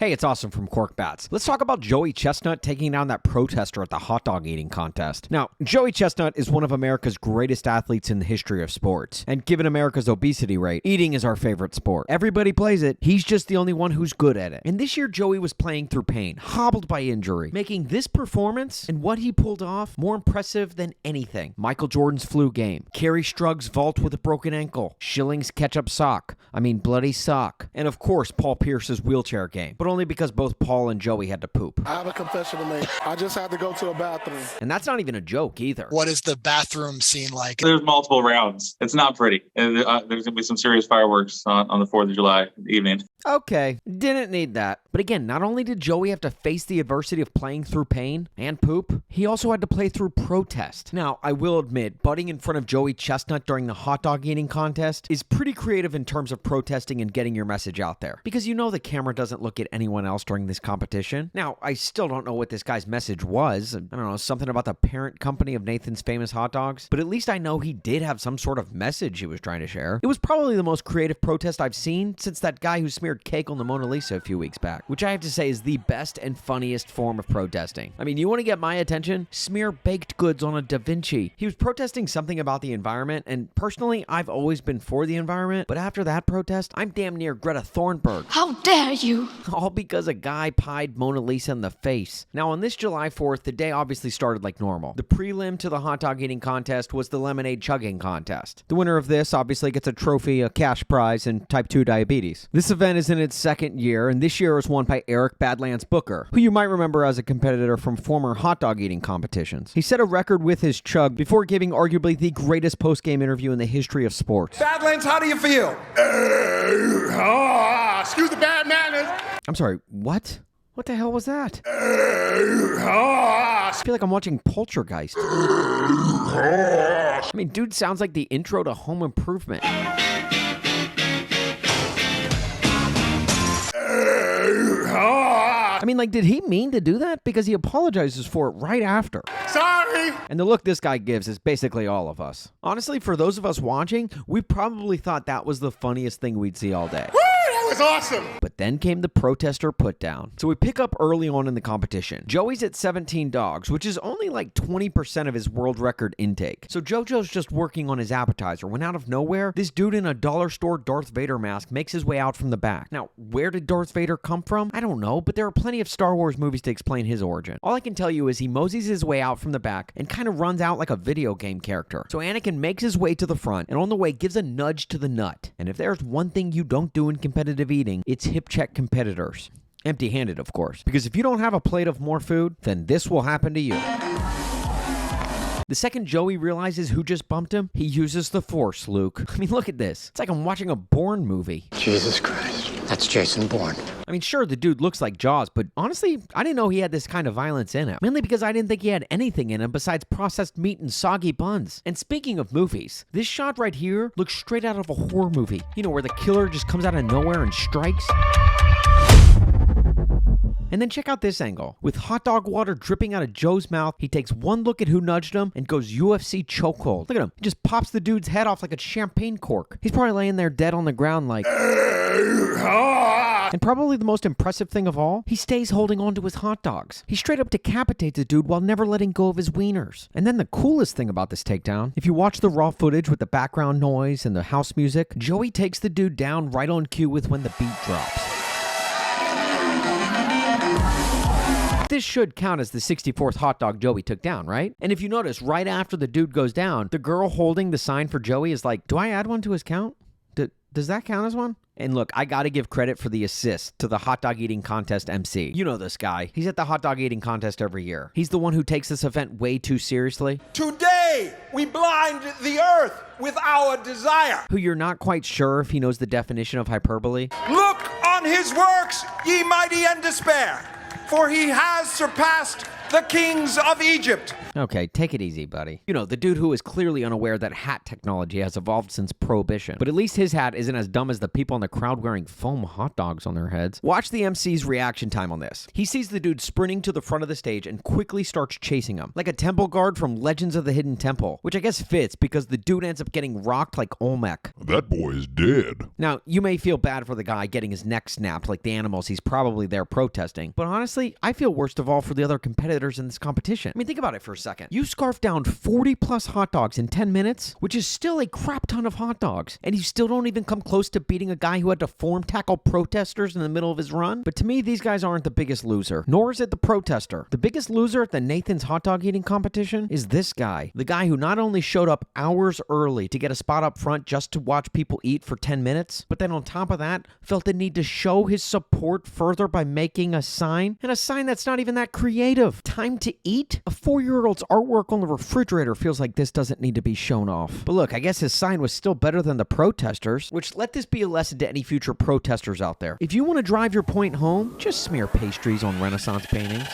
Hey, it's Awesome from Korked. Let's talk about Joey Chestnut taking down that protester at the hot dog eating contest. Now, Joey Chestnut is one of America's greatest athletes in the history of sports. And given America's obesity rate, eating is our favorite sport. Everybody plays it. He's just the only one who's good at it. And this year, Joey was playing through pain, hobbled by injury, making this performance and what he pulled off more impressive than anything. Michael Jordan's flu game, Kerry Strug's vault with a broken ankle, Schilling's bloody sock, and of course, Paul Pierce's wheelchair game. But only because both Paul and Joey had to poop. I have a confession to make. I just had to go to a bathroom. And that's not even a joke either. What is the bathroom scene like? There's multiple rounds. It's not pretty. There's going to be some serious fireworks on the 4th of July evening. Okay, didn't need that. But again, not only did Joey have to face the adversity of playing through pain and poop, he also had to play through protest. Now, I will admit, butting in front of Joey Chestnut during the hot dog eating contest is pretty creative in terms of protesting and getting your message out there. Because you know the camera doesn't look at anyone else during this competition. Now, I still don't know what this guy's message was. I don't know, something about the parent company of Nathan's Famous Hot Dogs. But at least I know he did have some sort of message he was trying to share. It was probably the most creative protest I've seen since that guy who smeared cake on the Mona Lisa a few weeks back, which I have to say is the best and funniest form of protesting. I mean, you want to get my attention? Smear baked goods on a Da Vinci. He was protesting something about the environment, and personally, I've always been for the environment, but after that protest, I'm damn near Greta Thunberg. How dare you? All because a guy pied Mona Lisa in the face. Now, on this July 4th, the day obviously started like normal. The prelim to the hot dog eating contest was the lemonade chugging contest. The winner of this obviously gets a trophy, a cash prize, and type 2 diabetes. This event is in its second year, and this year was won by Eric Badlands Booker, who you might remember as a competitor from former hot dog eating competitions. He set a record with his chug before giving arguably the greatest post-game interview in the history of sports. Badlands, how do you feel? Excuse the bad manners. I'm sorry, what? What the hell was that? I feel like I'm watching Poltergeist. I mean, dude sounds like the intro to Home Improvement. I mean, like, did he mean to do that? Because he apologizes for it right after. Sorry. And the look this guy gives is basically all of us. Honestly, for those of us watching, we probably thought that was the funniest thing we'd see all day. That was awesome. But then came the protester put down. So we pick up early on in the competition. Joey's at 17 dogs, which is only like 20% of his world record intake. So JoJo's just working on his appetizer when out of nowhere, this dude in a dollar store Darth Vader mask makes his way out from the back. Now, where did Darth Vader come from? I don't know, but there are plenty of Star Wars movies to explain his origin. All I can tell you is he moseys his way out from the back and kind of runs out like a video game character. So Anakin makes his way to the front and on the way gives a nudge to the nut. And if there's one thing you don't do in competitive eating, it's hip check competitors. Empty-handed, of course. Because if you don't have a plate of more food, then this will happen to you. The second Joey realizes who just bumped him, he uses the Force, Luke. I mean, look at this. It's like I'm watching a Bourne movie. Jesus Christ. That's Jason Bourne. I mean, sure, the dude looks like Jaws, but honestly, I didn't know he had this kind of violence in him. Mainly because I didn't think he had anything in him besides processed meat and soggy buns. And speaking of movies, this shot right here looks straight out of a horror movie. You know, where the killer just comes out of nowhere and strikes. And then check out this angle. With hot dog water dripping out of Joe's mouth, he takes one look at who nudged him and goes UFC chokehold. Look at him. He just pops the dude's head off like a champagne cork. He's probably laying there dead on the ground like... And probably the most impressive thing of all, he stays holding on to his hot dogs. He straight up decapitates the dude while never letting go of his wieners. And then the coolest thing about this takedown, if you watch the raw footage with the background noise and the house music, Joey takes the dude down right on cue with when the beat drops. This should count as the 64th hot dog Joey took down, right? And if you notice, right after the dude goes down, the girl holding the sign for Joey is like, do I add one to his count? Does that count as one? And look, I gotta give credit for the assist to the hot dog eating contest MC. You know this guy. He's at the hot dog eating contest every year. He's the one who takes this event way too seriously. Today, we blind the earth with our desire. Who you're not quite sure if he knows the definition of hyperbole. Look on his works, ye mighty, and despair. For he has surpassed the kings of Egypt. Okay, take it easy, buddy. You know, the dude who is clearly unaware that hat technology has evolved since Prohibition. But at least his hat isn't as dumb as the people in the crowd wearing foam hot dogs on their heads. Watch the MC's reaction time on this. He sees the dude sprinting to the front of the stage and quickly starts chasing him, like a temple guard from Legends of the Hidden Temple, which I guess fits because the dude ends up getting rocked like Olmec. That boy is dead. Now, you may feel bad for the guy getting his neck snapped like the animals he's probably there protesting, but honestly, I feel worst of all for the other competitors in this competition. I mean, think about it for a second. You scarfed down 40 plus hot dogs in 10 minutes, which is still a crap ton of hot dogs, and you still don't even come close to beating a guy who had to form tackle protesters in the middle of his run. But to me, these guys aren't the biggest loser, nor is it the protester. The biggest loser at the Nathan's hot dog eating competition is this guy, the guy who not only showed up hours early to get a spot up front just to watch people eat for 10 minutes, but then on top of that, felt the need to show his support further by making a sign, and a sign that's not even that creative. Time to eat? A 4-year-old's artwork on the refrigerator feels like this doesn't need to be shown off. But look, I guess his sign was still better than the protesters, which let this be a lesson to any future protesters out there. If you want to drive your point home, just smear pastries on Renaissance paintings.